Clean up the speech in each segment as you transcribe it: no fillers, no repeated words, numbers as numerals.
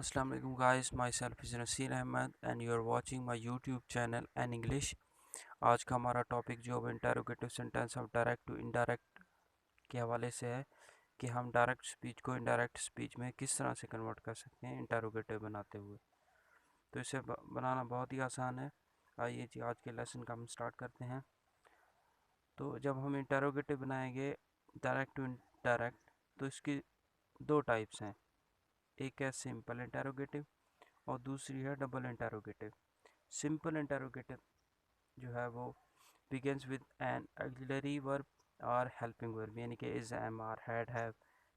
Assalamu alaikum guys, myself is Nasir Ahmed and you are watching my YouTube channel and English। आज का हमारा topic जो interrogative sentence of direct to indirect के हवाले से है कि हम डायरेक्ट स्पीच को इनडायरेक्ट स्पीच में किस तरह से कन्वर्ट कर सकते हैं इंटरोगेटिव बनाते हुए। तो इसे बनाना बहुत ही आसान है। आइए जी आज के लेसन का हम स्टार्ट करते हैं। तो जब हम इंटरोगेटिव बनाएंगे डायरेक्ट टू इनडायरेक्ट तो इसकी दो टाइप्स हैं, एक है सिंपल इंटरोगेटिव और दूसरी है डबल इंटरोगेटिव। सिंपल इंटरोगेटिव जो है वो begins with an auxiliary verb और helping verb, यानी कि is, am, are, had, have,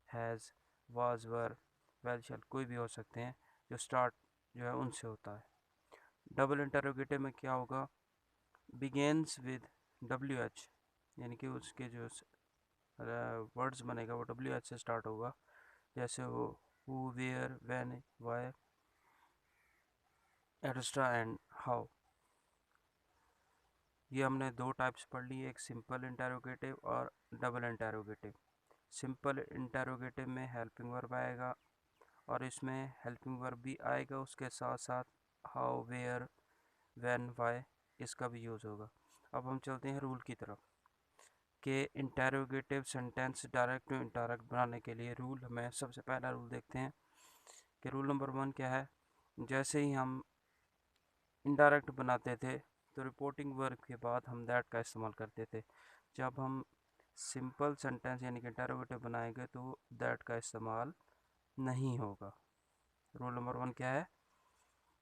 has, was, were, well, shall कोई भी हो सकते हैं जो स्टार्ट जो है उनसे होता है। डबल इंटरोगेटिव में क्या होगा, begins with WH, यानी कि उसके जो वर्ड्स बनेगा वो WH से स्टार्ट होगा, जैसे वो who, where, when, why, etc and how। ये हमने दो टाइप्स पढ़ ली, एक सिंपल इंटरोगेटिव और डबल इंटरोगेटिव। सिंपल इंटरोगेटिव में हेल्पिंग वर्ब आएगा और इसमें हेल्पिंग वर्ब भी आएगा, उसके साथ साथ हाउ, वेयर, व्हेन, व्हाई इसका भी यूज़ होगा। अब हम चलते हैं रूल की तरफ कि interrogative sentence direct to indirect बनाने के लिए रूल हमें सबसे पहला रूल देखते हैं कि रूल नंबर 1 क्या है। जैसे ही हम इनडायरेक्ट बनाते थे तो रिपोर्टिंग वर्ब के बाद हम दैट का इस्तेमाल करते थे। जब हम सिंपल सेंटेंस यानी कि इंटरोगेटिव बनाएंगे तो दैट का इस्तेमाल नहीं होगा। रूल नंबर 1 क्या है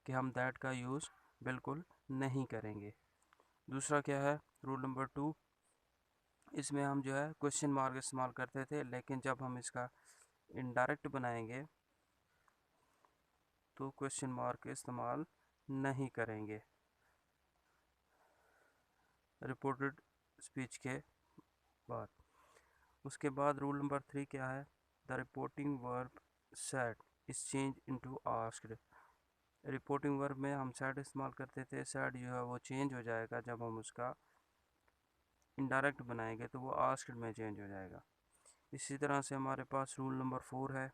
कि हम दैट का यूज़ बिल्कुल नहीं करेंगे। दूसरा क्या है, रूल नंबर 2, इसमें हम जो है क्वेश्चन मार्क इस्तेमाल करते थे, लेकिन जब हम इसका इनडायरेक्ट बनाएंगे तो क्वेश्चन मार्क इस्तेमाल नहीं करेंगे रिपोर्टेड स्पीच के बाद। उसके बाद रूल नंबर 3 क्या है, the reporting verb said is change into asked. Reporting verb में हम सेड इस्तेमाल करते थे, सेड जो है वो चेंज हो जाएगा जब हम उसका इनडायरेक्ट बनाएंगे तो वो आस्क्ड में चेंज हो जाएगा। इसी तरह से हमारे पास रूल नंबर 4 है,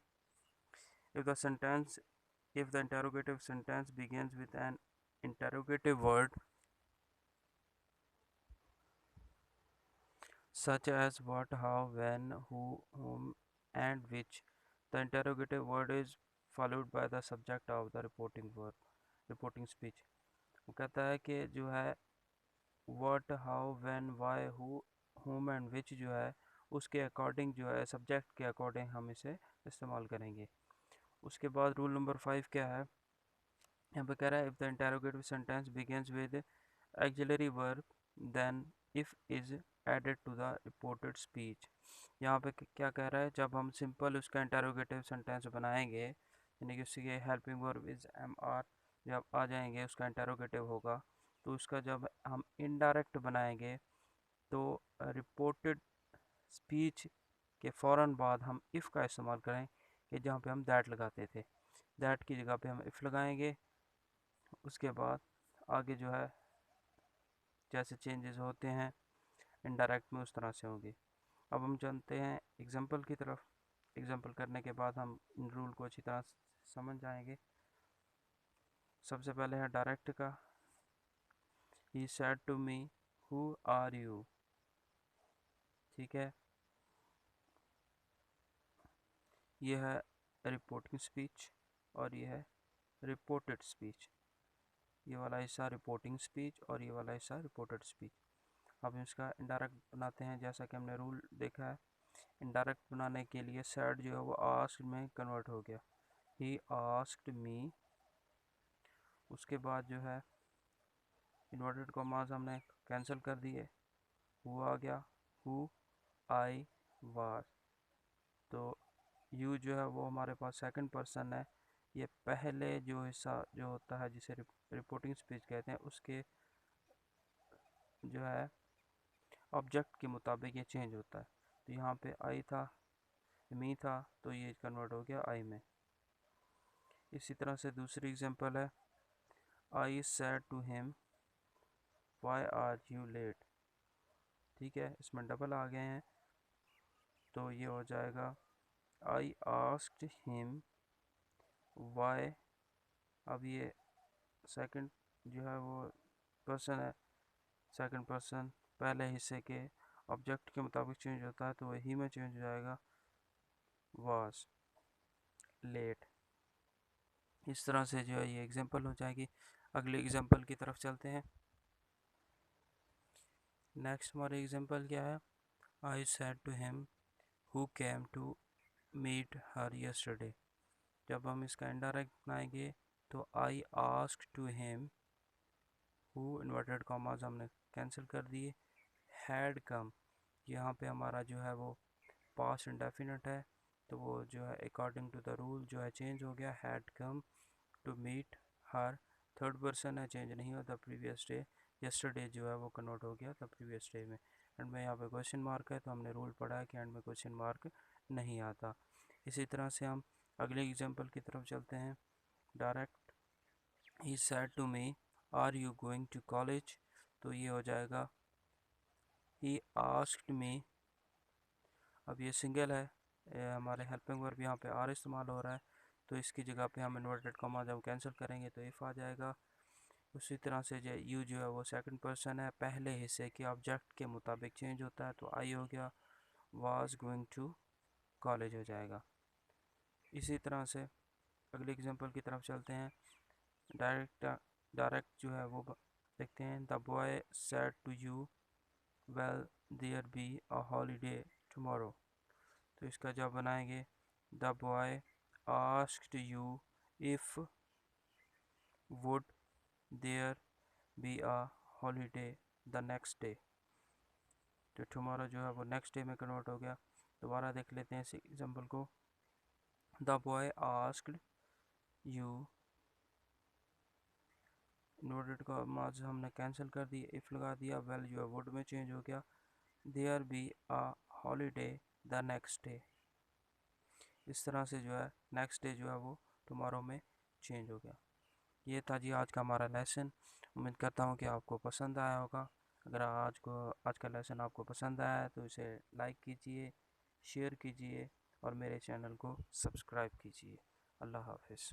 if the interrogative sentence begins with an interrogative word such as what, how, when, who, whom and which, the interrogative word is followed by the subject of the reporting speech। वो कहता है कि जो है what, how, when, why, who, whom and which जो है उसके according जो है सब्जेक्ट के अकॉर्डिंग हम इसे इस्तेमाल करेंगे। उसके बाद रूल नंबर 5 क्या है, यहाँ पे कह रहा है if the interrogative sentence begins with auxiliary verb then if is added to the reported speech. यहाँ पे क्या कह रहा है, जब हम सिंपल उसका इंटरोगेटिव सेंटेंस बनाएंगे यानी कि उसके helping verb is am are जब आ जाएंगे उसका इंटरोगेटिव होगा, तो उसका जब हम इनडायरेक्ट बनाएंगे तो रिपोर्टेड स्पीच के फ़ौरन बाद हम इफ़ का इस्तेमाल करें कि जहाँ पे हम दैट लगाते थे, दैट की जगह पे हम इफ़ लगाएंगे। उसके बाद आगे जो है जैसे चेंजेस होते हैं इनडायरेक्ट में उस तरह से होंगे। अब हम जानते हैं एग्जांपल की तरफ। एग्जांपल करने के बाद हम इन रूल को अच्छी तरह समझ जाएंगे। सबसे पहले है डायरेक्ट का, he said to me who are you. ठीक है, ये है रिपोर्टिंग स्पीच और ये है रिपोर्टेड स्पीच। ये वाला हिस्सा रिपोर्टिंग स्पीच और ये वाला हिस्सा रिपोर्टेड स्पीच। अब इसका इनडायरेक्ट बनाते हैं, जैसा कि हमने रूल देखा है। इनडायरेक्ट बनाने के लिए सैड जो है वो आस्क्ड में कन्वर्ट हो गया, ही आस्क्ड मी। उसके बाद जो है इन्वर्टेड कॉमास हमने कैंसिल कर दिए, हु आ गया, हु आई वाज। तो यू जो है वो हमारे पास सेकंड पर्सन है, ये पहले जो हिस्सा जो होता है जिसे रिपोर्टिंग स्पीच कहते हैं उसके जो है ऑब्जेक्ट के मुताबिक ये चेंज होता है। तो यहाँ पे आई था, मी था, तो ये कन्वर्ट हो गया आई में। इसी तरह से दूसरी एग्जांपल है, I said to him why are you late. ठीक है, इसमें डबल आ गए हैं तो ये हो जाएगा आई आस्क्ड हिम वाई, अब ये सेकंड जो है वो पर्सन है, सेकंड पर्सन पहले हिस्से के ऑब्जेक्ट के मुताबिक चेंज होता है तो वही में चेंज हो जाएगा, वाज लेट। इस तरह से जो है ये एग्जांपल हो जाएगी। अगले एग्जांपल की तरफ चलते हैं। नेक्स्ट हमारे एग्जांपल क्या है, I said to him who came to meet her yesterday. जब हम इसका इनडायरेक्ट बनाएंगे तो I ask to him, who inverted commas हमने कैंसिल कर दिए, हैड कम, यहाँ पे हमारा जो है वो पास्ट इंडेफिनिट है तो वो जो है अकॉर्डिंग टू द रूल जो है चेंज हो गया, had come to meet her. Third person है, चेंज नहीं होता प्रीवियस डे, यस्टरडे जो है वो कन्वर्ट हो गया था प्रीवियस डे में। एंड में यहाँ पे क्वेश्चन मार्क है तो हमने रूल पढ़ा है कि एंड में क्वेश्चन मार्क नहीं आता। इसी तरह से हम अगले एग्जांपल की तरफ चलते हैं। Direct, he said to me are you going to college, तो ये हो जाएगा ही आस्क्ड मी। अब ये सिंगल है, हमारे हेल्पिंग वर्ब यहाँ पे आर इस्तेमाल हो रहा है तो इसकी जगह पे हम इन्वर्टेड कॉमा जब कैंसिल करेंगे तो इफ़ आ जाएगा। उसी तरह से जो यू जो है वो सेकंड पर्सन है, पहले हिस्से के ऑब्जेक्ट के मुताबिक चेंज होता है तो आई हो गया, वाज गोइंग टू कॉलेज हो जाएगा। इसी तरह से अगले एग्जांपल की तरफ चलते हैं। डायरेक्ट, डायरेक्ट जो है वो देखते हैं। The boy said to you will there be a holiday tomorrow, तो इसका जवाब बनाएंगे, the boy asked you if would there be a holiday the next day, तो टुमारो जो है वो नेक्स्ट डे में कन्वर्ट हो गया। दोबारा देख लेते हैं इस एग्जांपल को। The boy asked you, inverted commas हमने कैंसिल कर दिए, इफ लगा दिया, वेल जो है वुड में चेंज हो गया, there be a holiday the next day. इस तरह से जो है नेक्स्ट डे जो है वो टुमारो में चेंज हो गया। ये था जी आज का हमारा लेसन। उम्मीद करता हूँ कि आपको पसंद आया होगा। अगर आज का लेसन आपको पसंद आया है तो इसे लाइक कीजिए, शेयर कीजिए और मेरे चैनल को सब्सक्राइब कीजिए। अल्लाह हाफिज़।